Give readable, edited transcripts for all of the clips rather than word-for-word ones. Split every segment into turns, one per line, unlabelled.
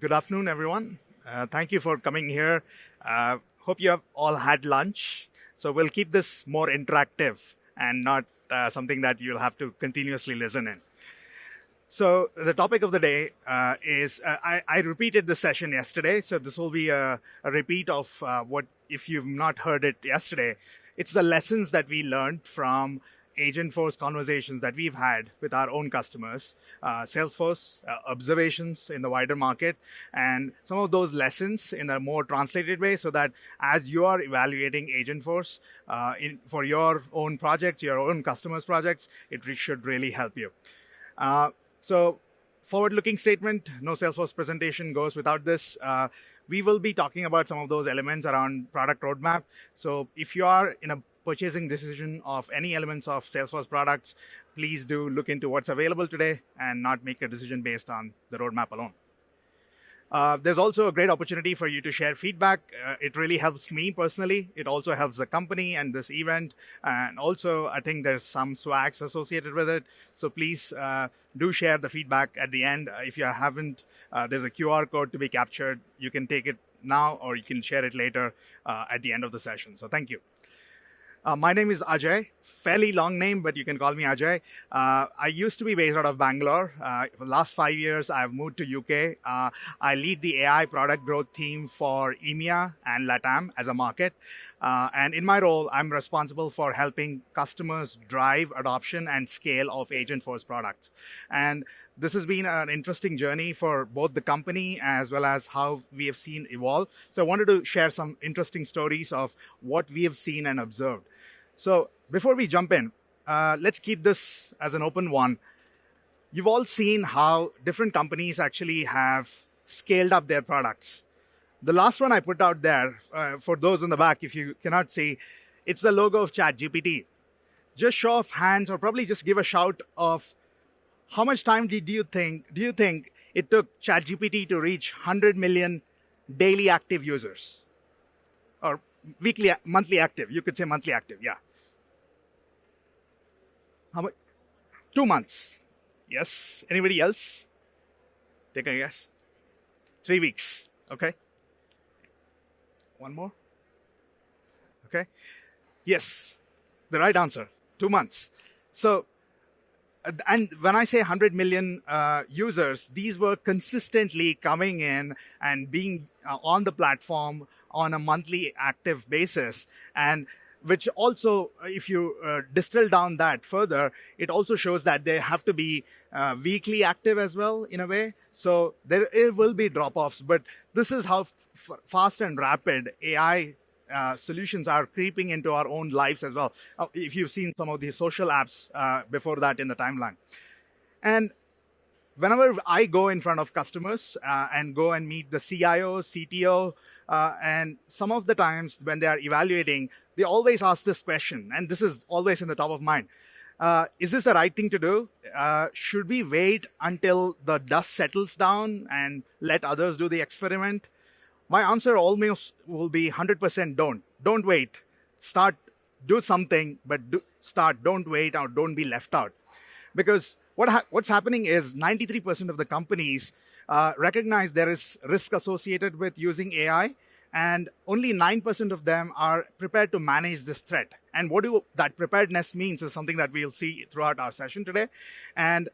Good afternoon, everyone. Thank you for coming here. Hope you have all had lunch. So we'll keep this more interactive and not something that you'll have to continuously listen in. So the topic of the day is I repeated this session yesterday, so this will be a repeat of what, if you've not heard it yesterday, it's the lessons that we learned from Agentforce conversations that we've had with our own customers, Salesforce observations in the wider market, and some of those lessons in a more translated way so that as you are evaluating Agentforce for your own project, your own customers' projects, it should really help you. So forward-looking statement, no Salesforce presentation goes without this. We will be talking about some of those elements around product roadmap. So if you are in a purchasing decision of any elements of Salesforce products, please do look into what's available today and not make a decision based on the roadmap alone. There's also a great opportunity for you to share feedback. It really helps me personally. It also helps the company and this event. And also, I think there's some swags associated with it. So please do share the feedback at the end. If you haven't, there's a QR code to be captured. You can take it now or you can share it later at the end of the session. So thank you. My name is Ajay. Fairly long name, but you can call me Ajay. I used to be based out of Bangalore. For the last 5 years, I've moved to UK. I lead the AI product growth team for EMEA and LATAM as a market. And in my role, I'm responsible for helping customers drive adoption and scale of Agentforce products. And this has been an interesting journey for both the company as well as how we have seen evolve. So I wanted to share some interesting stories of what we have seen and observed. So before we jump in, let's keep this as an open one. You've all seen how different companies actually have scaled up their products. The last one I put out there, for those in the back, if you cannot see, it's the logo of ChatGPT. Just show of hands or probably just give a shout of how much time do you think it took ChatGPT to reach 100 million daily active users? Or monthly active, you could say monthly active, yeah. How much? 2 months. Yes. Anybody else? Take a guess. 3 weeks. Okay. One more. Okay. Yes. The right answer. 2 months. So, and when I say 100 million users, these were consistently coming in and being on the platform on a monthly active basis. And which also, if you distill down that further, it also shows that they have to be weekly active as well, in a way. So there will be drop-offs, but this is how fast and rapid AI solutions are creeping into our own lives as well. If you've seen some of the social apps before that in the timeline. And whenever I go in front of customers and go and meet the CIO, CTO, and some of the times when they are evaluating, they always ask this question, and this is always in the top of mind. Is this the right thing to do? Should we wait until the dust settles down and let others do the experiment? My answer almost will be 100% don't. Don't wait. Start, do something, but start. Don't wait or don't be left out. Because what's happening is 93% of the companies recognize there is risk associated with using AI, and only 9% of them are prepared to manage this threat. And what that preparedness means is something that we'll see throughout our session today. And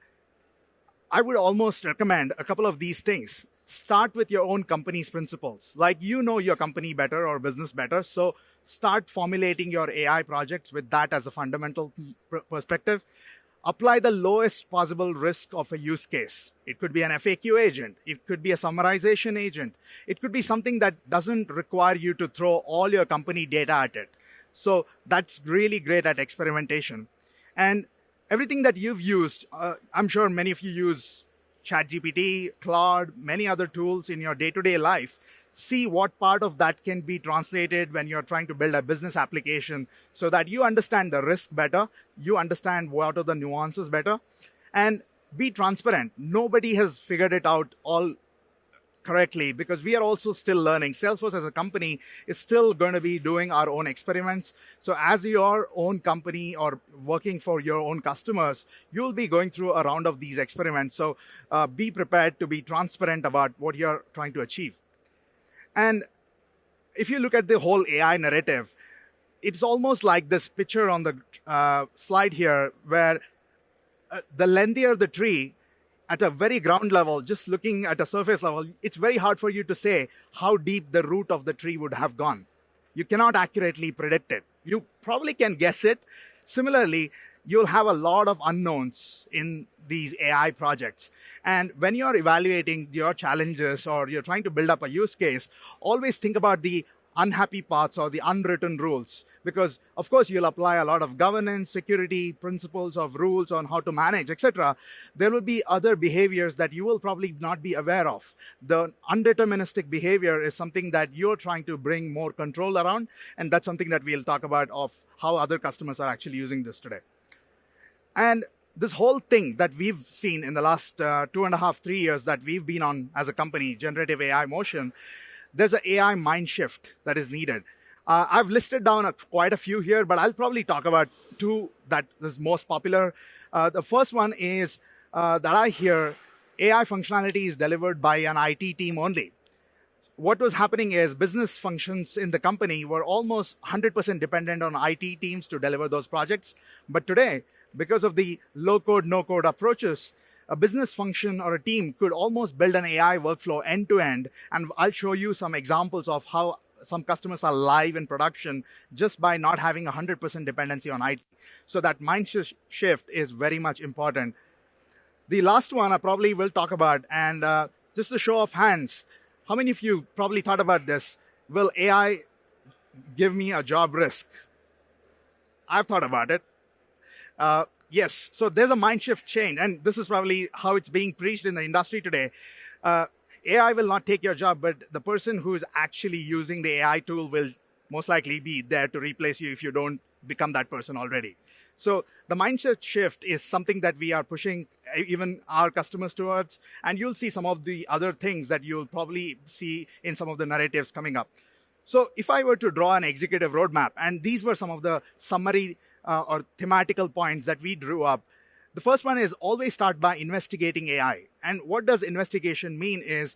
I would almost recommend a couple of these things. Start with your own company's principles. Like, you know your company better or business better, so start formulating your AI projects with that as a fundamental perspective. Apply the lowest possible risk of a use case. It could be an FAQ agent. It could be a summarization agent. It could be something that doesn't require you to throw all your company data at it. So that's really great at experimentation. And everything that you've used, I'm sure many of you use ChatGPT, Claude, many other tools in your day-to-day life. See what part of that can be translated when you're trying to build a business application so that you understand the risk better, you understand what are the nuances better, and be transparent. Nobody has figured it out all correctly, because we are also still learning. Salesforce as a company is still going to be doing our own experiments. So as your own company or working for your own customers, you'll be going through a round of these experiments. So be prepared to be transparent about what you're trying to achieve. And if you look at the whole AI narrative, it's almost like this picture on the slide here, where the lengthier the tree, at a very ground level, just looking at a surface level, it's very hard for you to say how deep the root of the tree would have gone. You cannot accurately predict it. You probably can guess it. Similarly, you'll have a lot of unknowns in these AI projects. And when you're evaluating your challenges or you're trying to build up a use case, always think about the unhappy parts or the unwritten rules, because of course you'll apply a lot of governance, security, principles of rules on how to manage, etc. There will be other behaviors that you will probably not be aware of. The undeterministic behavior is something that you're trying to bring more control around, and that's something that we'll talk about of how other customers are actually using this today. And this whole thing that we've seen in the last 2.5, 3 years that we've been on as a company, generative AI motion, there's an AI mind shift that is needed. I've listed down quite a few here, but I'll probably talk about two that is most popular. The first one is that I hear AI functionality is delivered by an IT team only. What was happening is business functions in the company were almost 100% dependent on IT teams to deliver those projects. But today, because of the low-code, no-code approaches, a business function or a team could almost build an AI workflow end-to-end. And I'll show you some examples of how some customers are live in production just by not having 100% dependency on IT. So that mind shift is very much important. The last one I probably will talk about, and just a show of hands, how many of you probably thought about this? Will AI give me a job risk? I've thought about it. Yes, so there's a mind shift change, and this is probably how it's being preached in the industry today. AI will not take your job, but the person who is actually using the AI tool will most likely be there to replace you if you don't become that person already. So the mindset shift is something that we are pushing even our customers towards, and you'll see some of the other things that you'll probably see in some of the narratives coming up. So if I were to draw an executive roadmap, and these were some of the summary or thematical points that we drew up. The first one is always start by investigating AI. And what does investigation mean is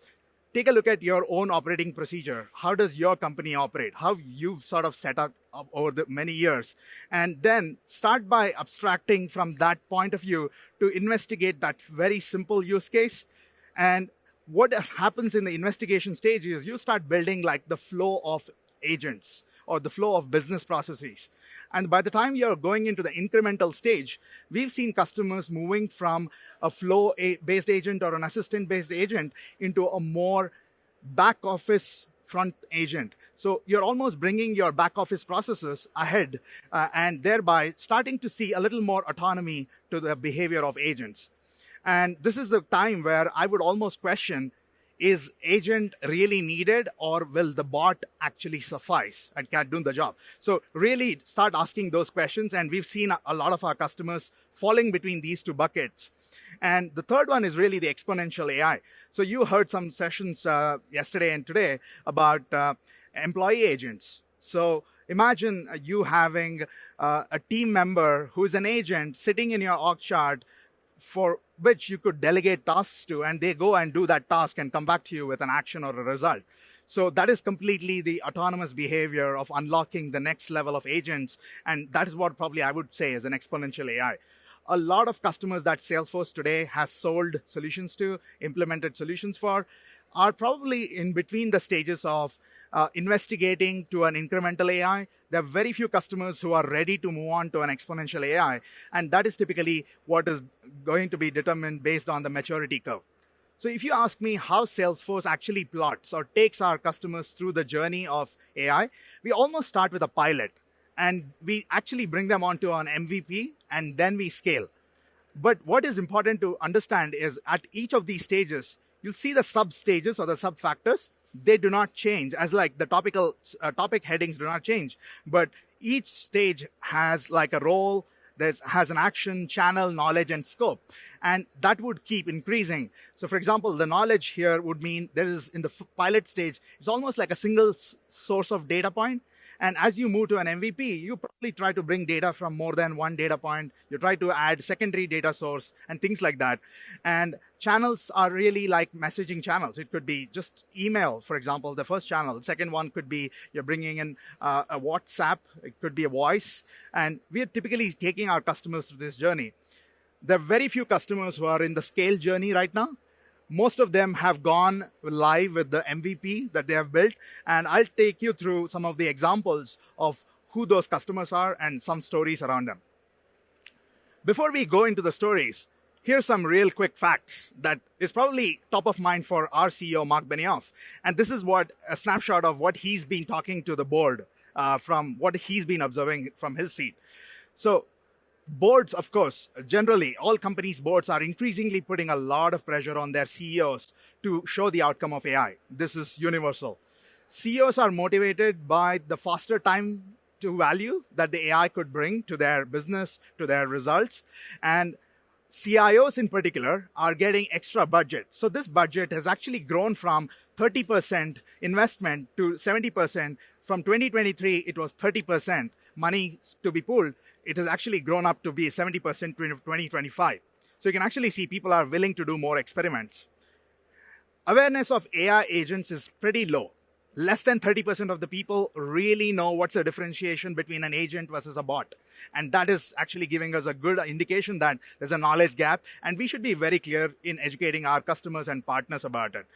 take a look at your own operating procedure. How does your company operate? How you've sort of set up over the many years. And then start by abstracting from that point of view to investigate that very simple use case. And what happens in the investigation stage is you start building like the flow of agents or the flow of business processes. And by the time you're going into the incremental stage, we've seen customers moving from a flow-based agent or an assistant-based agent into a more back-office front agent. So you're almost bringing your back-office processes ahead and thereby starting to see a little more autonomy to the behavior of agents. And this is the time where I would almost question, is agent really needed, or will the bot actually suffice and can do the job? So really start asking those questions, and we've seen a lot of our customers falling between these two buckets. And the third one is really the exponential AI. So you heard some sessions yesterday and today about employee agents. So imagine you having a team member who's an agent sitting in your org chart for which you could delegate tasks to, and they go and do that task and come back to you with an action or a result. So that is completely the autonomous behavior of unlocking the next level of agents, and that is what probably I would say is an exponential AI. A lot of customers that Salesforce today has sold solutions to, implemented solutions for, are probably in between the stages of investigating to an incremental AI. There are very few customers who are ready to move on to an exponential AI, and that is typically what is going to be determined based on the maturity curve. So if you ask me how Salesforce actually plots or takes our customers through the journey of AI, we almost start with a pilot, and we actually bring them onto an MVP, and then we scale. But what is important to understand is at each of these stages, you'll see the sub-stages or the sub-factors. They do not change, as like the topic headings do not change. But each stage has like a role, has an action, channel, knowledge, and scope. And that would keep increasing. So for example, the knowledge here would mean there is, in the pilot stage, it's almost like a single source of data point. And as you move to an MVP, you probably try to bring data from more than one data point. You try to add secondary data source and things like that. And channels are really like messaging channels. It could be just email, for example, the first channel. The second one could be you're bringing in a WhatsApp. It could be a voice. And we are typically taking our customers through this journey. There are very few customers who are in the scale journey right now. Most of them have gone live with the MVP that they have built. And I'll take you through some of the examples of who those customers are and some stories around them. Before we go into the stories, here's some real quick facts that is probably top of mind for our CEO, Mark Benioff. And this is a snapshot of what he's been talking to the board from what he's been observing from his seat. So boards, of course, generally, all companies' boards are increasingly putting a lot of pressure on their CEOs to show the outcome of AI. This is universal. CEOs are motivated by the faster time to value that the AI could bring to their business, to their results. And CIOs in particular are getting extra budget. So this budget has actually grown from 30% investment to 70%. From 2023, it was 30% money to be pooled. It has actually grown up to be 70% in 2025. So you can actually see people are willing to do more experiments. Awareness of AI agents is pretty low. Less than 30% of the people really know what's the differentiation between an agent versus a bot. And that is actually giving us a good indication that there's a knowledge gap. And we should be very clear in educating our customers and partners about it.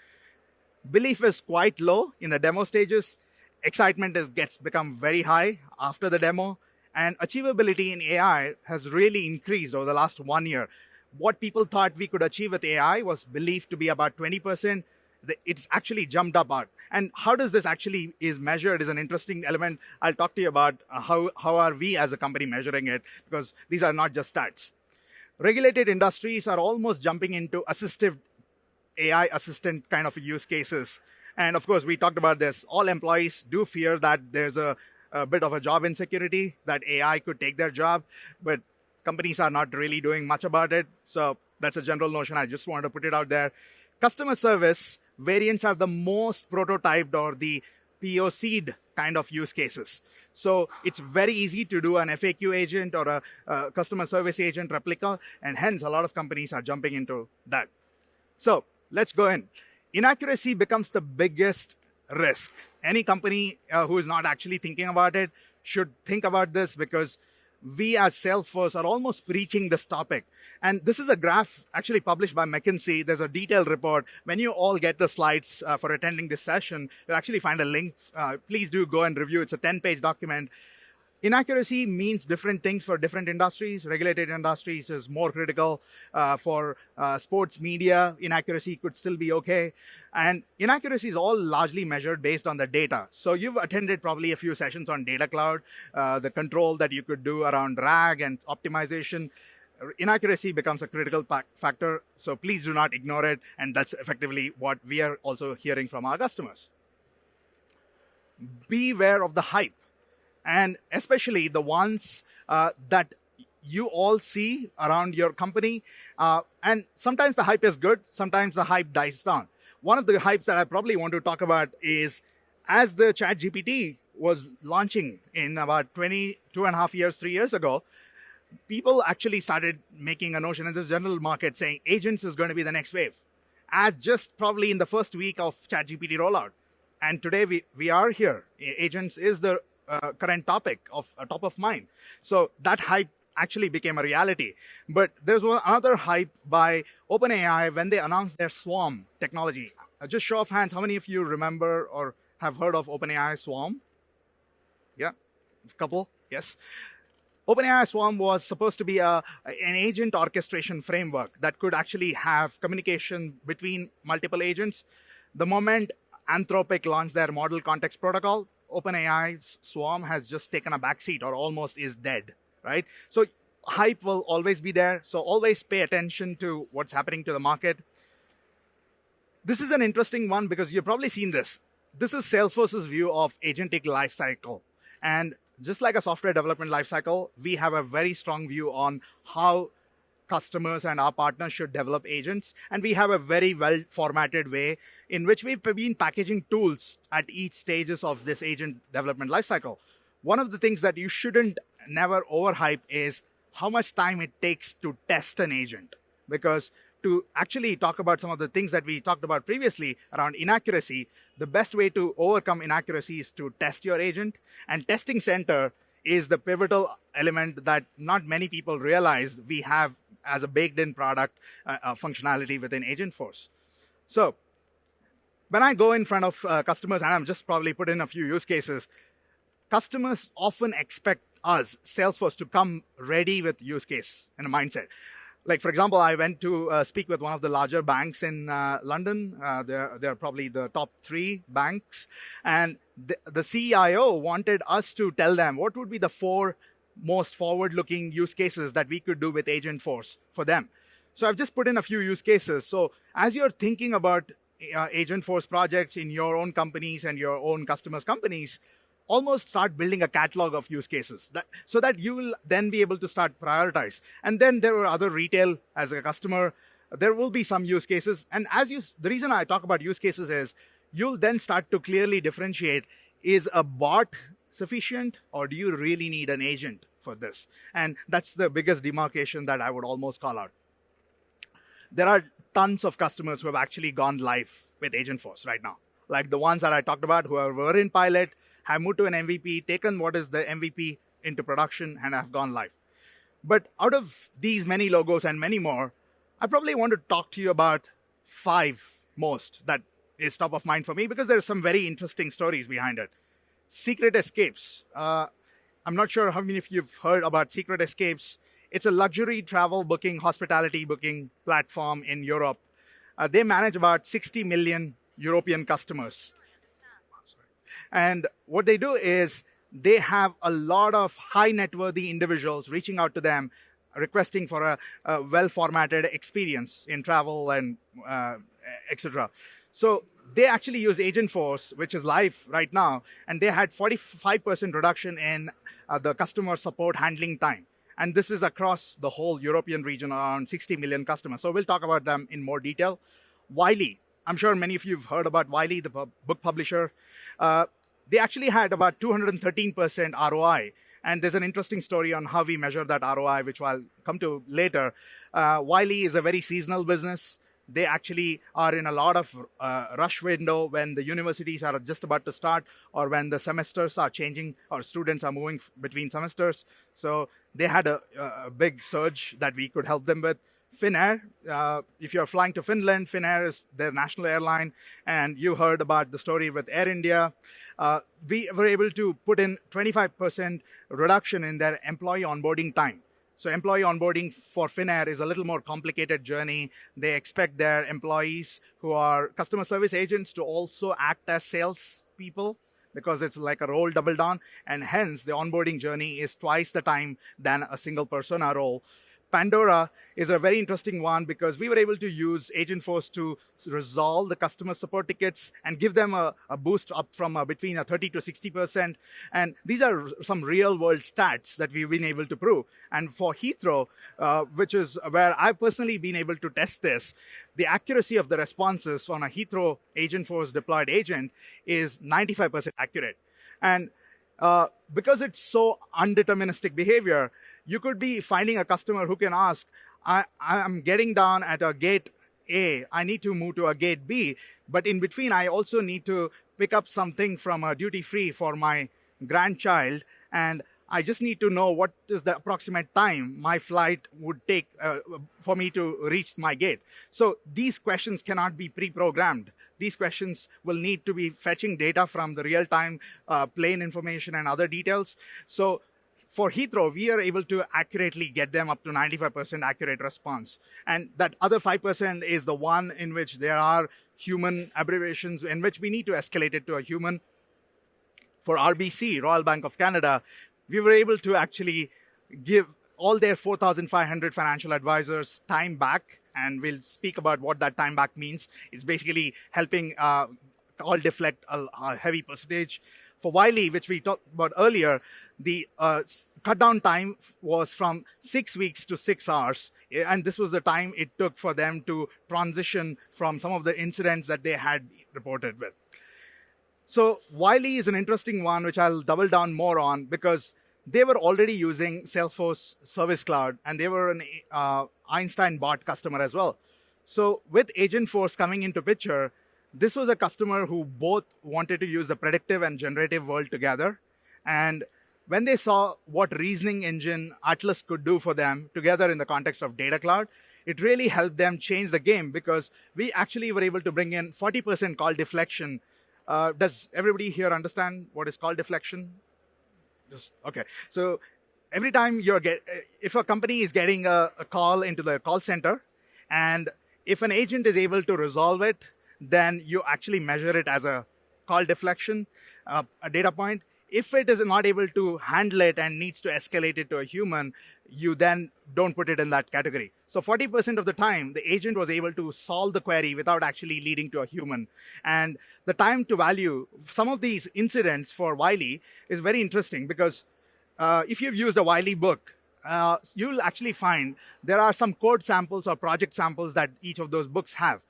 Belief is quite low in the demo stages. Excitement gets become very high after the demo. And achievability in AI has really increased over the last 1 year. What people thought we could achieve with AI was believed to be about 20%. It's actually jumped up out. And how does this actually is measured is an interesting element. I'll talk to you about how are we as a company measuring it, because these are not just stats. Regulated industries are almost jumping into assistive AI assistant kind of use cases. And of course, we talked about this. All employees do fear that there's a bit of a job insecurity, that AI could take their job, but companies are not really doing much about it. So that's a general notion. I just wanted to put it out there. Customer service variants are the most prototyped or the POC'd kind of use cases. So it's very easy to do an FAQ agent or a customer service agent replica, and hence a lot of companies are jumping into that. So let's go in. Inaccuracy becomes the biggest risk. Any company who is not actually thinking about it should think about this, because we as Salesforce are almost preaching this topic. And this is a graph actually published by McKinsey. There's a detailed report. When you all get the slides for attending this session, you'll actually find a link. Please do go and review. It's a 10-page document. Inaccuracy means different things for different industries. Regulated industries is more critical. For sports media, inaccuracy could still be okay. And inaccuracy is all largely measured based on the data. So you've attended probably a few sessions on Data Cloud, the control that you could do around RAG and optimization. Inaccuracy becomes a critical factor. So please do not ignore it. And that's effectively what we are also hearing from our customers. Beware of the hype. And especially the ones that you all see around your company. And sometimes the hype is good. Sometimes the hype dies down. One of the hypes that I probably want to talk about is, as the ChatGPT was launching in about 2.5 years, 3 years ago, people actually started making a notion in this general market saying agents is going to be the next wave, as just probably in the first week of ChatGPT rollout. And today we are here. Agents is the current topic of top of mind. So that hype actually became a reality. But there's another hype by OpenAI when they announced their Swarm technology. Just show of hands, how many of you remember or have heard of OpenAI Swarm? Yeah, a couple, yes. OpenAI Swarm was supposed to be an agent orchestration framework that could actually have communication between multiple agents. The moment Anthropic launched their model context protocol, OpenAI's Swarm has just taken a backseat or almost is dead, right? So hype will always be there. So always pay attention to what's happening to the market. This is an interesting one because you've probably seen this. This is Salesforce's view of agentic lifecycle. And just like a software development lifecycle, we have a very strong view on how customers and our partners should develop agents. And we have a very well formatted way in which we've been packaging tools at each stages of this agent development lifecycle. One of the things that you shouldn't never overhype is how much time it takes to test an agent. Because to actually talk about some of the things that we talked about previously around inaccuracy, the best way to overcome inaccuracy is to test your agent. And Testing Center is the pivotal element that not many people realize we have as a baked-in product functionality within Agentforce. So when I go in front of customers, and I'm just probably put in a few use cases, customers often expect us, Salesforce, to come ready with use case and a mindset. Like, for example, I went to speak with one of the larger banks in London. They're probably the top 3 banks. And the CIO wanted us to tell them what would be the 4 most forward-looking use cases that we could do with Agentforce for them. So I've just put in a few use cases. So as you're thinking about Agentforce projects in your own companies and your own customers' companies, almost start building a catalog of use cases so that you will then be able to start prioritize. And then there are other retail as a customer. There will be some use cases. And the reason I talk about use cases is you'll then start to clearly differentiate, is a bot sufficient or do you really need an agent for this? And that's the biggest demarcation that I would almost call out. There are tons of customers who have actually gone live with Agentforce right now. Like the ones that I talked about who were in pilot, have moved to an MVP, taken what is the MVP into production, and have gone live. But out of these many logos and many more, I probably want to talk to you about 5 most that is top of mind for me because there are some very interesting stories behind it. Secret Escapes. I'm not sure how many of you have heard about Secret Escapes. It's a luxury travel booking, hospitality booking platform in Europe. They manage about 60 million European customers. And what they do is they have a lot of high net worthy individuals reaching out to them, requesting for a well-formatted experience in travel and etc. So they actually use Agentforce, which is live right now, and they had 45% reduction in the customer support handling time. And this is across the whole European region, around 60 million customers. So we'll talk about them in more detail. Wiley. I'm sure many of you have heard about Wiley, the book publisher. They actually had about 213% ROI. And there's an interesting story on how we measure that ROI, which I'll come to later. Wiley is a very seasonal business. They actually are in a lot of rush window when the universities are just about to start or when the semesters are changing or students are moving between semesters. So they had a big surge that we could help them with. Finnair, if you're flying to Finland, Finnair is their national airline, and you heard about the story with Air India. We were able to put in 25% reduction in their employee onboarding time. So employee onboarding for Finnair is a little more complicated journey. They expect their employees who are customer service agents to also act as sales people because it's like a role double down, and hence the onboarding journey is twice the time than a single persona role. Pandora is a very interesting one because we were able to use Agentforce to resolve the customer support tickets and give them a boost up from between 30 to 60%. And these are some real world stats that we've been able to prove. And for Heathrow, which is where I've personally been able to test this, the accuracy of the responses on a Heathrow Agentforce deployed agent is 95% accurate. And because it's so undeterministic behavior, you could be finding a customer who can ask, I'm getting down at a gate A, I need to move to a gate B, but in between I also need to pick up something from a duty free for my grandchild, and I just need to know what is the approximate time my flight would take for me to reach my gate. So these questions cannot be pre-programmed. These questions will need to be fetching data from the real-time plane information and other details. So for Heathrow, we are able to accurately get them up to 95% accurate response. And that other 5% is the one in which there are human abbreviations in which we need to escalate it to a human. For RBC, Royal Bank of Canada, we were able to actually give all their 4,500 financial advisors time back. And we'll speak about what that time back means. It's basically helping all deflect a heavy percentage. For Wiley, which we talked about earlier, the cut down time was from 6 weeks to 6 hours. And this was the time it took for them to transition from some of the incidents that they had reported with. So Wiley is an interesting one, which I'll double down more on, because they were already using Salesforce Service Cloud, and they were an Einstein bot customer as well. So with Agentforce coming into picture, this was a customer who both wanted to use the predictive and generative world together. And when they saw what reasoning engine Atlas could do for them together in the context of Data Cloud, it really helped them change the game, because we actually were able to bring in 40% call deflection. Does everybody here understand what is call deflection? Okay. So every time if a company is getting a call into the call center, and if an agent is able to resolve it, then you actually measure it as a call deflection, a data point. If it is not able to handle it and needs to escalate it to a human, you then don't put it in that category. So 40% of the time, the agent was able to solve the query without actually leading to a human. And the time to value, some of these incidents for Wiley is very interesting, because if you've used a Wiley book, you'll actually find there are some code samples or project samples that each of those books have.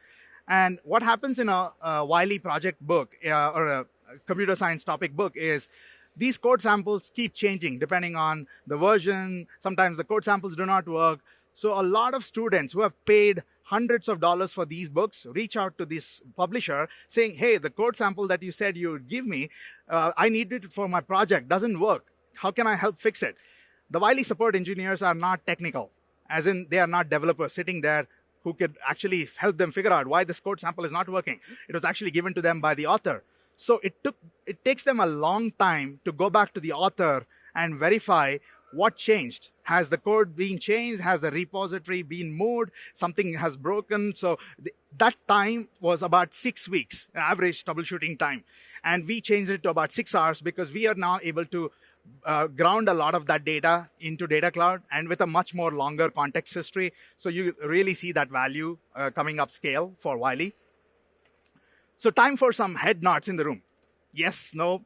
And what happens in a Wiley project book or a computer science topic book is these code samples keep changing depending on the version. Sometimes the code samples do not work. So a lot of students who have paid hundreds of dollars for these books reach out to this publisher saying, hey, the code sample that you said you would give me, I need it for my project, doesn't work. How can I help fix it? The Wiley support engineers are not technical, as in they are not developers sitting there who could actually help them figure out why this code sample is not working. It was actually given to them by the author. So it takes them a long time to go back to the author and verify what changed. Has the code been changed? Has the repository been moved? Something has broken. So that time was about 6 weeks, average troubleshooting time. And we changed it to about 6 hours, because we are now able to ground a lot of that data into Data Cloud, and with a much more longer context history. So you really see that value coming up scale for Wiley. So time for some head nods in the room. Yes, no.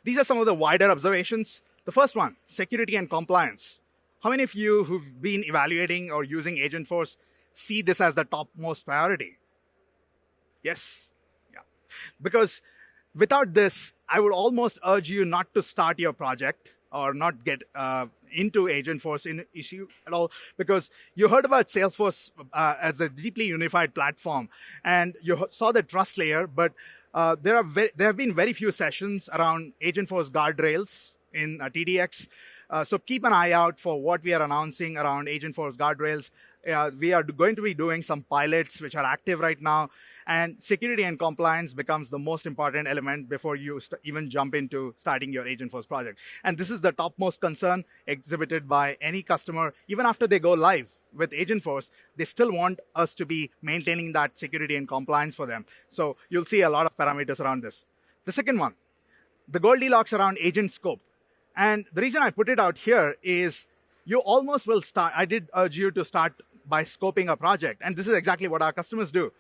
These are some of the wider observations. The first one, security and compliance. How many of you who've been evaluating or using Agentforce see this as the topmost priority? Yes. Yeah. Because without this, I would almost urge you not to start your project or not get into Agentforce issue at all, because you heard about Salesforce as a deeply unified platform, and you saw the trust layer, but there have been very few sessions around Agentforce guardrails in TDX. So keep an eye out for what we are announcing around Agentforce guardrails. We are going to be doing some pilots which are active right now. And security and compliance becomes the most important element before you even jump into starting your Agentforce project. And this is the topmost concern exhibited by any customer. Even after they go live with Agentforce, they still want us to be maintaining that security and compliance for them. So you'll see a lot of parameters around this. The second one, the Goldilocks around agent scope. And the reason I put it out here is you almost will start. I did urge you to start by scoping a project. And this is exactly what our customers do.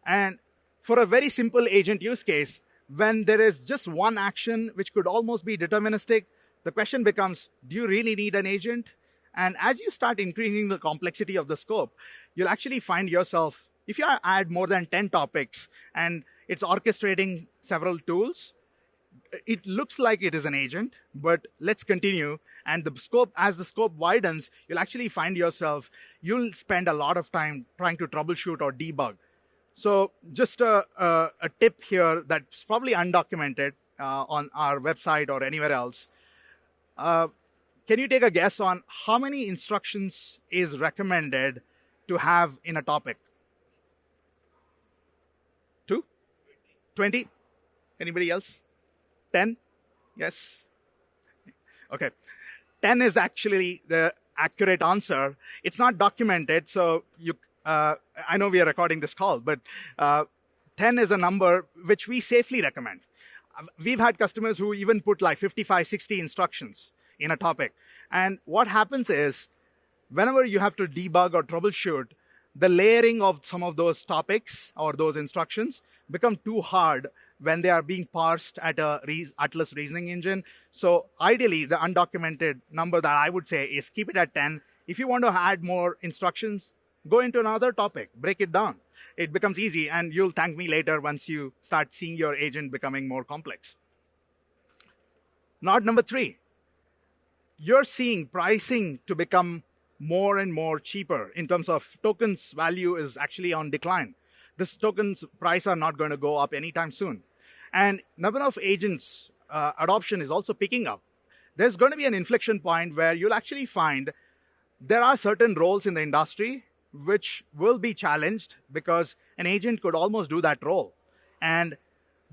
And for a very simple agent use case, when there is just one action which could almost be deterministic, the question becomes, do you really need an agent? And as you start increasing the complexity of the scope, you'll actually find yourself, if you add more than 10 topics and it's orchestrating several tools, it looks like it is an agent, but let's continue. And the scope, as the scope widens, you'll actually find yourself, you'll spend a lot of time trying to troubleshoot or debug. So just a tip here that's probably undocumented on our website or anywhere else. Can you take a guess on how many instructions is recommended to have in a topic? 2? 20? Anybody else? 10? Yes? Okay. 10 is actually the accurate answer. It's not documented, so I know we are recording this call, but 10 is a number which we safely recommend. We've had customers who even put like 55, 60 instructions in a topic. And what happens is, whenever you have to debug or troubleshoot, the layering of some of those topics or those instructions become too hard when they are being parsed at a Atlas reasoning engine. So ideally, the undocumented number that I would say is keep it at 10. If you want to add more instructions, go into another topic, break it down. It becomes easy, and you'll thank me later once you start seeing your agent becoming more complex. Nod number 3, you're seeing pricing to become more and more cheaper in terms of tokens value is actually on decline. This tokens price are not going to go up anytime soon. And number of agents adoption is also picking up. There's going to be an inflection point where you'll actually find there are certain roles in the industry which will be challenged because an agent could almost do that role. And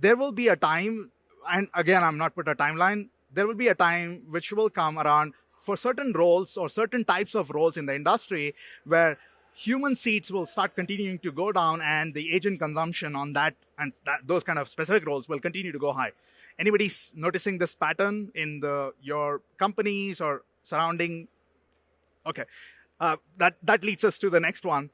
there will be a time, and again, I'm not put a timeline, there will be a time which will come around for certain roles or certain types of roles in the industry where human seats will start continuing to go down and the agent consumption on that and those kind of specific roles will continue to go high. Anybody noticing this pattern in your companies or surrounding? Okay, that leads us to the next one.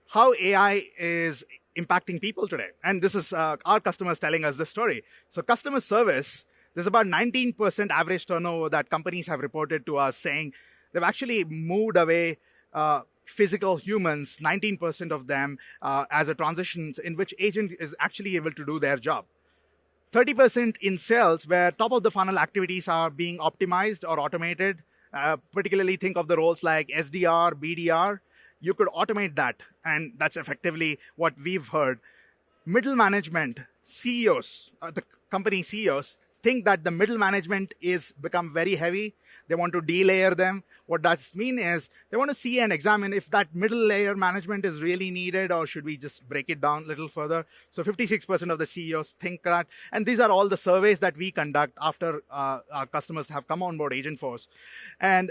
How AI is impacting people today. And this is our customers telling us this story. So customer service, there's about 19% average turnover that companies have reported to us saying they've actually moved away physical humans, 19% of them as a transition in which agent is actually able to do their job. 30% in sales where top of the funnel activities are being optimized or automated. Particularly think of the roles like SDR, BDR. You could automate that, and that's effectively what we've heard. Middle management, CEOs, the company CEOs, think that the middle management is become very heavy. They want to delayer them. What that means is they want to see and examine if that middle layer management is really needed or should we just break it down a little further. So 56% of the CEOs think that. And these are all the surveys that we conduct after our customers have come on board Agentforce. And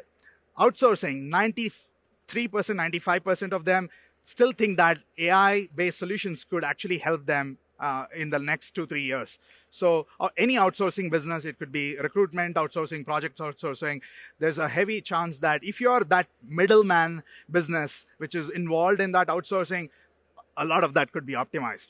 outsourcing, 93%, 95% of them still think that AI-based solutions could actually help them in the next 2-3 years. So any outsourcing business, it could be recruitment outsourcing, project outsourcing, there's a heavy chance that if you're that middleman business which is involved in that outsourcing, a lot of that could be optimized.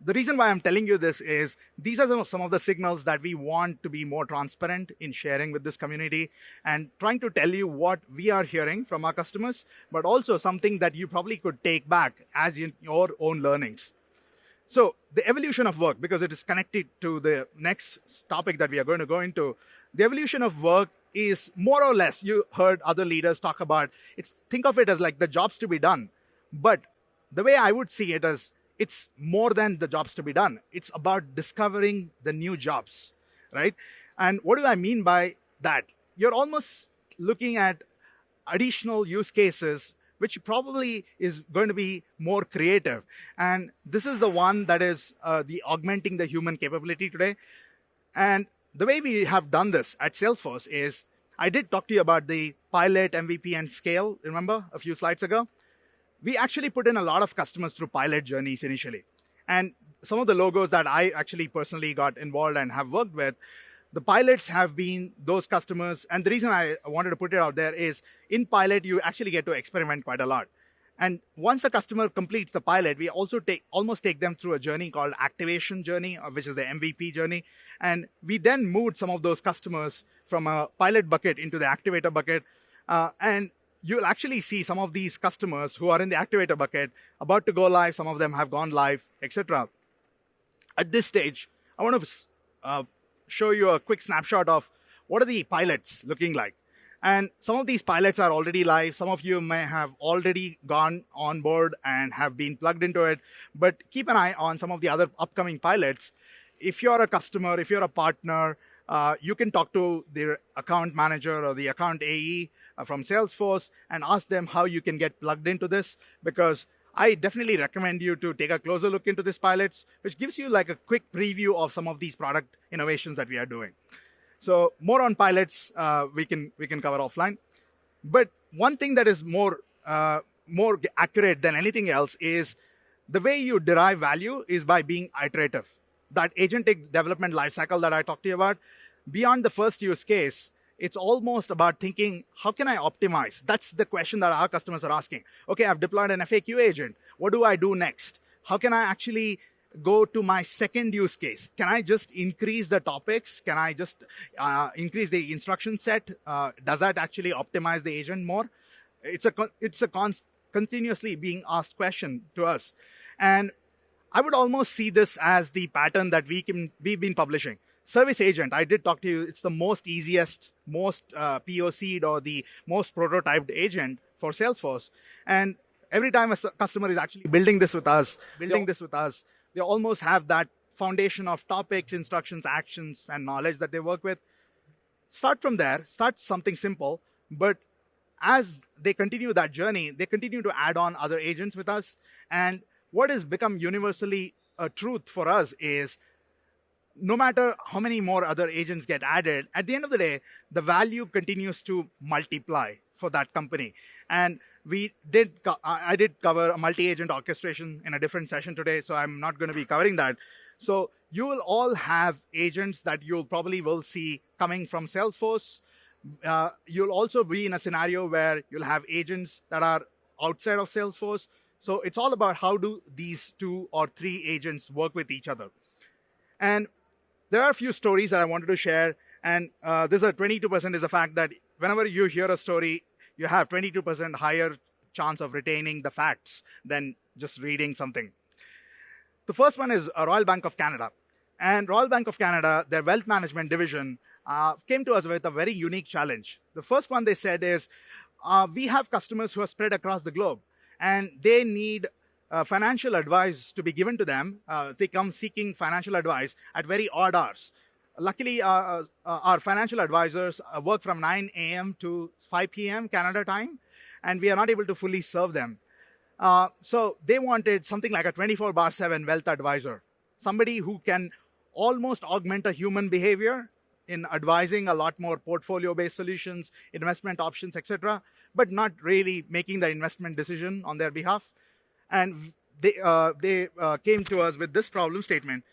The reason why I'm telling you this is these are some of the signals that we want to be more transparent in sharing with this community and trying to tell you what we are hearing from our customers, but also something that you probably could take back as your own learnings. So the evolution of work, because it is connected to the next topic that we are going to go into, the evolution of work is more or less, you heard other leaders talk about, think of it as like the jobs to be done. But the way I would see it is, it's more than the jobs to be done. It's about discovering the new jobs, right? And what do I mean by that? You're almost looking at additional use cases which probably is going to be more creative. And this is the one that is the augmenting the human capability today. And the way we have done this at Salesforce is, I did talk to you about the pilot, MVP, and scale, remember, a few slides ago? We actually put in a lot of customers through pilot journeys initially. And some of the logos that I actually personally got involved and have worked with, the pilots have been those customers. And the reason I wanted to put it out there is in pilot, you actually get to experiment quite a lot. And once the customer completes the pilot, we also almost take them through a journey called activation journey, which is the MVP journey. And we then moved some of those customers from a pilot bucket into the activator bucket. And you'll actually see some of these customers who are in the activator bucket about to go live. Some of them have gone live, etc. At this stage, I want to show you a quick snapshot of what are the pilots looking like. And some of these pilots are already live. Some of you may have already gone on board and have been plugged into it. But keep an eye on some of the other upcoming pilots. If you're a customer, if you're a partner, you can talk to the account manager or the account AE from Salesforce and ask them how you can get plugged into this, because I definitely recommend you to take a closer look into these pilots, which gives you like a quick preview of some of these product innovations that we are doing. So more on pilots, we can cover offline. But one thing that is more accurate than anything else is the way you derive value is by being iterative. That agentic development lifecycle that I talked to you about, beyond the first use case, it's almost about thinking, how can I optimize? That's the question that our customers are asking. Okay, I've deployed an FAQ agent. What do I do next? How can I actually go to my second use case? Can I just increase the topics? Can I just increase the instruction set? Does that actually optimize the agent more? It's a continuously being asked question to us. And I would almost see this as the pattern that we've been publishing. Service agent, I did talk to you, it's the most easiest, most POC'd or the most prototyped agent for Salesforce. And every time a customer is actually building this with us, they almost have that foundation of topics, instructions, actions, and knowledge that they work with. Start from there, start something simple, but as they continue that journey, they continue to add on other agents with us. And what has become universally a truth for us is no matter how many more other agents get added, at the end of the day, the value continues to multiply for that company. And I did cover a multi-agent orchestration in a different session today, so I'm not going to be covering that. So you will all have agents that you'll probably will see coming from Salesforce. You'll also be in a scenario where you'll have agents that are outside of Salesforce. So it's all about how do these 2 or 3 agents work with each other. And there are a few stories that I wanted to share. And this 22% is the fact that whenever you hear a story, you have 22% higher chance of retaining the facts than just reading something. The first one is Royal Bank of Canada. And Royal Bank of Canada, their wealth management division, came to us with a very unique challenge. The first one they said is, we have customers who are spread across the globe, and they need financial advice to be given to them. They come seeking financial advice at very odd hours. Luckily, our financial advisors work from 9 a.m. to 5 p.m. Canada time, and we are not able to fully serve them. So they wanted something like a 24/7 wealth advisor, somebody who can almost augment a human behavior in advising a lot more portfolio-based solutions, investment options, etc., but not really making the investment decision on their behalf. And they came to us with this problem statement.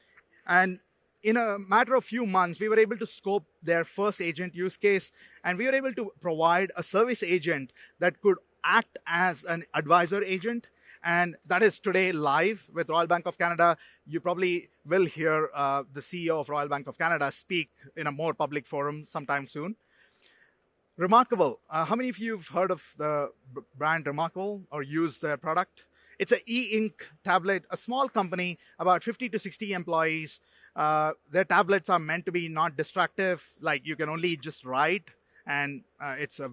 And in a matter of few months, we were able to scope their first agent use case, and we were able to provide a service agent that could act as an advisor agent. And that is today live with Royal Bank of Canada. You probably will hear the CEO of Royal Bank of Canada speak in a more public forum sometime soon. Remarkable. How many of you have heard of the brand Remarkable or used their product? It's an e-ink tablet, a small company, about 50 to 60 employees. Their tablets are meant to be not distractive, like you can only just write, and it's a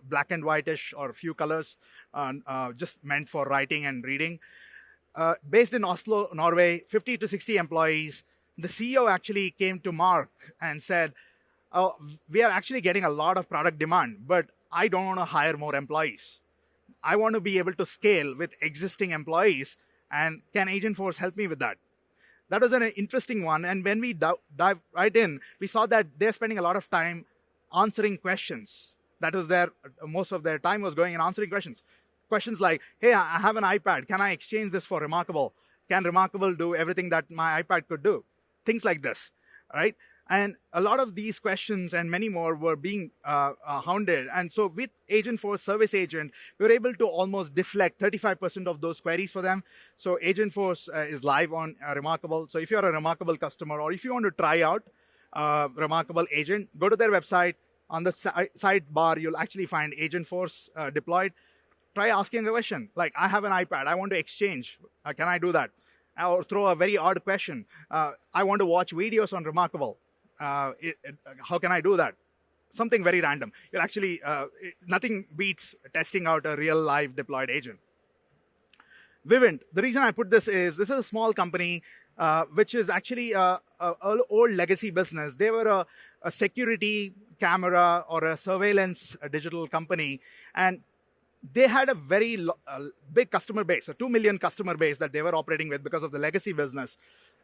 black and whitish or a few colors, just meant for writing and reading. Based in Oslo, Norway, 50 to 60 employees. The CEO actually came to Mark and said, oh, we are actually getting a lot of product demand, but I don't want to hire more employees. I want to be able to scale with existing employees, and can Agentforce help me with that? That was an interesting one, and when we dive right in, we saw that they're spending a lot of time answering questions. That was most of their time was going in answering questions. Questions like, hey, I have an iPad. Can I exchange this for Remarkable? Can Remarkable do everything that my iPad could do? Things like this, right? And a lot of these questions and many more were being hounded. And so with Agentforce Service Agent, we were able to almost deflect 35% of those queries for them. So Agentforce is live on Remarkable. So if you're a Remarkable customer, or if you want to try out Remarkable Agent, go to their website. On the sidebar, you'll actually find Agentforce deployed. Try asking a question like, I have an iPad. I want to exchange. Can I do that? Or throw a very odd question. I want to watch videos on Remarkable. How can I do that? Something very random. You'll actually, nothing beats testing out a real live deployed agent. Vivint, the reason I put this is a small company, which is actually an old legacy business. They were a security camera or a surveillance digital company, and they had a very big customer base, a 2 million customer base that they were operating with because of the legacy business.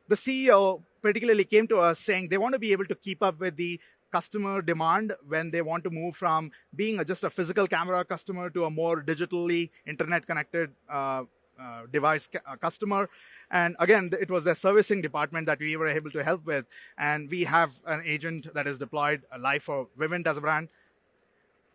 The CEO particularly came to us saying they want to be able to keep up with the customer demand when they want to move from being just a physical camera customer to a more digitally internet-connected device customer. And again, it was their servicing department that we were able to help with. And we have an agent that is deployed live for Vivint as a brand.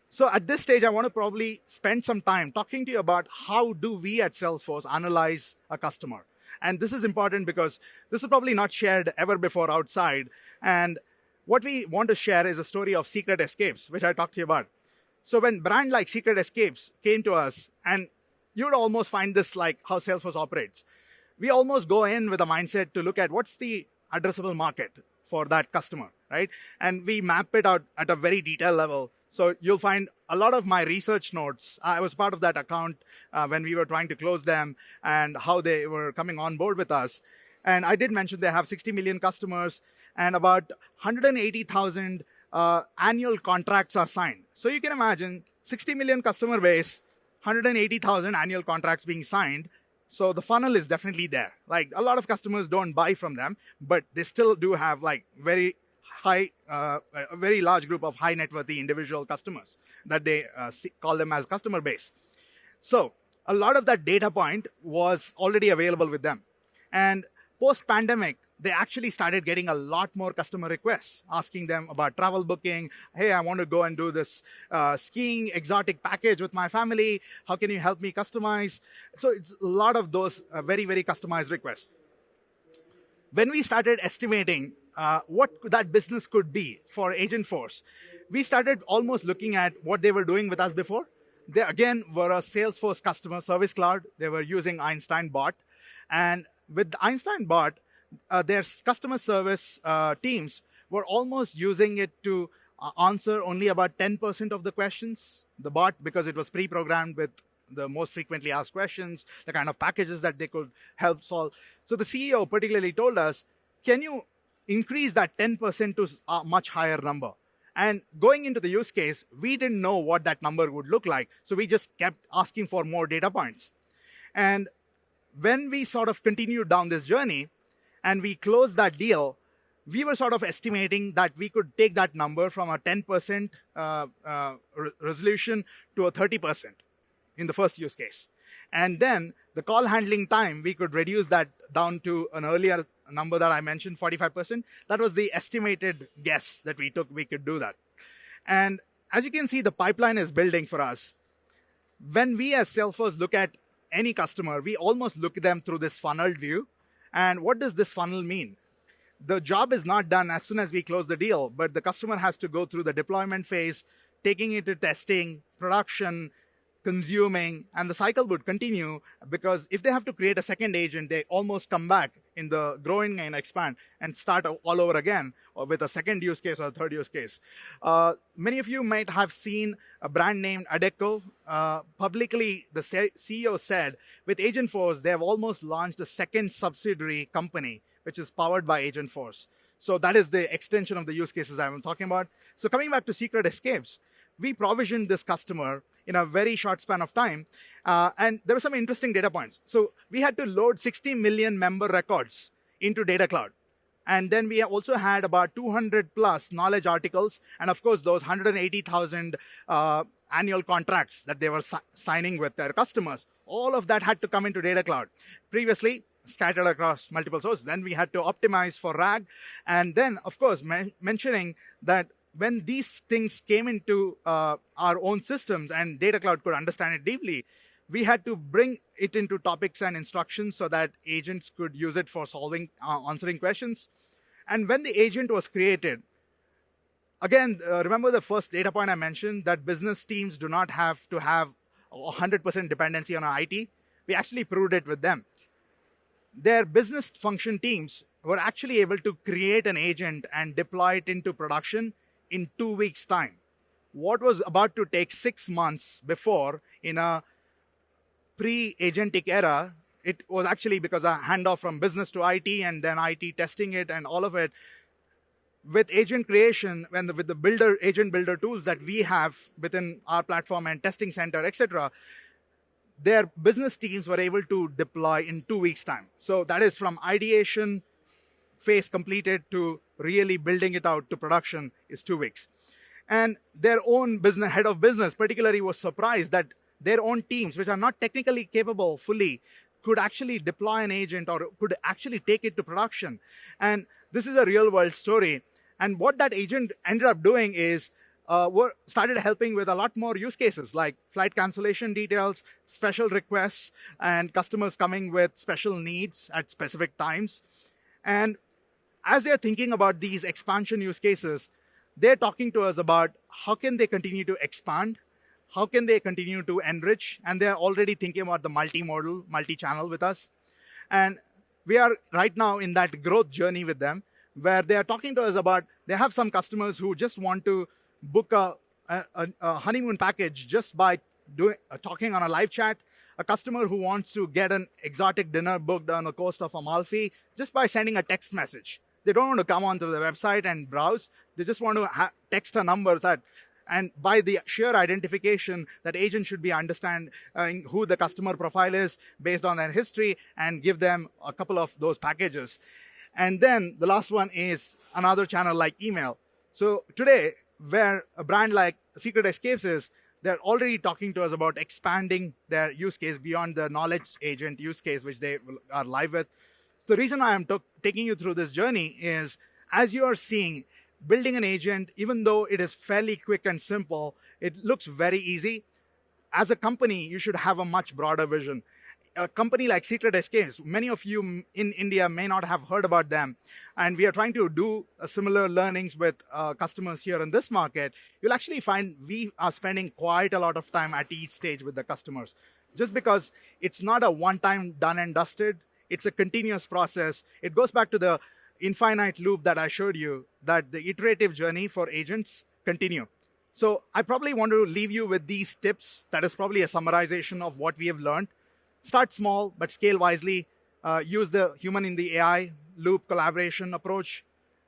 So at this stage, I want to probably spend some time talking to you about how do we at Salesforce analyze a customer. And this is important because this is probably not shared ever before outside. And what we want to share is a story of secret escapes, which I talked to you about. So when brand like Secret Escapes came to us, and you would almost find this like how Salesforce operates. We almost go in with a mindset to look at what's the addressable market for that customer, right? And we map it out at a very detailed level. So you'll find a lot of my research notes. I was part of that account when we were trying to close them and how they were coming on board with us. And I did mention they have 60 million customers and about 180,000 annual contracts are signed. So you can imagine 60 million customer base, 180,000 annual contracts being signed. So the funnel is definitely there. Like a lot of customers don't buy from them, but they still do have like very high, a very large group of high net worthy individual customers that they call them as customer base. So a lot of that data point was already available with them. And post-pandemic, they actually started getting a lot more customer requests, asking them about travel booking. Hey, I want to go and do this skiing exotic package with my family. How can you help me customize? So it's a lot of those very, very customized requests. When we started estimating what that business could be for Agentforce, we started almost looking at what they were doing with us before. They, again, were a Salesforce customer service cloud. They were using Einstein Bot. And with Einstein Bot, their customer service teams were almost using it to answer only about 10% of the questions, the bot, because it was pre-programmed with the most frequently asked questions, the kind of packages that they could help solve. So the CEO particularly told us, can you increase that 10% to a much higher number? And going into the use case, we didn't know what that number would look like. So we just kept asking for more data points. And when we sort of continued down this journey and we closed that deal, we were sort of estimating that we could take that number from a 10% resolution to a 30% in the first use case. And then the call handling time, we could reduce that down to an earlier number that I mentioned, 45%. That was the estimated guess that we took we could do that. And as you can see, the pipeline is building for us. When we as Salesforce look at any customer, we almost look at them through this funneled view. And what does this funnel mean? The job is not done as soon as we close the deal, but the customer has to go through the deployment phase, taking it to testing, production, consuming, and the cycle would continue because if they have to create a second agent, they almost come back in the growing and expand and start all over again or with a second use case or a third use case. Many of you might have seen a brand named Adecco. Publicly, the CEO said, with Agentforce, they have almost launched a second subsidiary company, which is powered by Agentforce. So that is the extension of the use cases I'm talking about. So coming back to Secret Escapes, we provisioned this customer in a very short span of time. And there were some interesting data points. So we had to load 60 million member records into Data Cloud. And then we also had about 200 plus knowledge articles. And of course, those 180,000 annual contracts that they were signing with their customers. All of that had to come into Data Cloud. Previously, scattered across multiple sources. Then we had to optimize for RAG. And then, of course, mentioning that when these things came into our own systems and Data Cloud could understand it deeply, we had to bring it into topics and instructions so that agents could use it for solving, answering questions. And when the agent was created, again, remember the first data point I mentioned, that business teams do not have to have 100% dependency on our IT. We actually proved it with them. Their business function teams were actually able to create an agent and deploy it into production in 2 weeks' time. What was about to take 6 months before in a pre-agentic era, it was actually because a handoff from business to IT and then IT testing it and all of it. With agent creation, with the agent builder tools that we have within our platform and testing center, etc., their business teams were able to deploy in 2 weeks' time. So that is from ideation phase completed to really building it out to production is 2 weeks. And their own head of business particularly was surprised that their own teams, which are not technically capable fully, could actually deploy an agent or could actually take it to production. And this is a real world story. And what that agent ended up doing is started helping with a lot more use cases like flight cancellation details, special requests, and customers coming with special needs at specific times. And as they're thinking about these expansion use cases, they're talking to us about how can they continue to expand, how can they continue to enrich, and they're already thinking about the multimodal, multi-channel with us. And we are right now in that growth journey with them, where they are talking to us about, they have some customers who just want to book a honeymoon package just by talking on a live chat, a customer who wants to get an exotic dinner booked on the coast of Amalfi just by sending a text message. They don't want to come onto the website and browse. They just want to text a number that, and by the sheer identification, that agent should be understanding who the customer profile is based on their history and give them a couple of those packages. And then the last one is another channel like email. So today, where a brand like Secret Escapes is, they're already talking to us about expanding their use case beyond the knowledge agent use case, which they are live with. So the reason I am taking you through this journey is, as you are seeing, building an agent, even though it is fairly quick and simple, it looks very easy. As a company, you should have a much broader vision. A company like Secret Escapes, many of you in India may not have heard about them, and we are trying to do similar learnings with customers here in this market. You'll actually find we are spending quite a lot of time at each stage with the customers, just because it's not a one-time done and dusted. It's a continuous process. It goes back to the infinite loop that I showed you, that the iterative journey for agents continue. So I probably want to leave you with these tips. That is probably a summarization of what we have learned. Start small, but scale wisely. Use the human in the AI loop collaboration approach.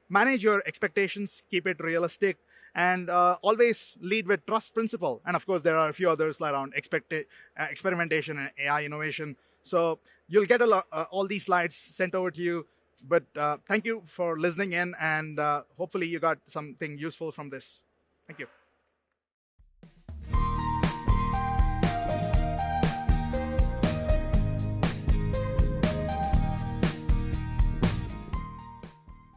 Manage your expectations, keep it realistic, and always lead with trust principle. And of course, there are a few others around experimentation and AI innovation. So you'll get all these slides sent over to you. But thank you for listening in, and hopefully you got something useful from this. Thank you.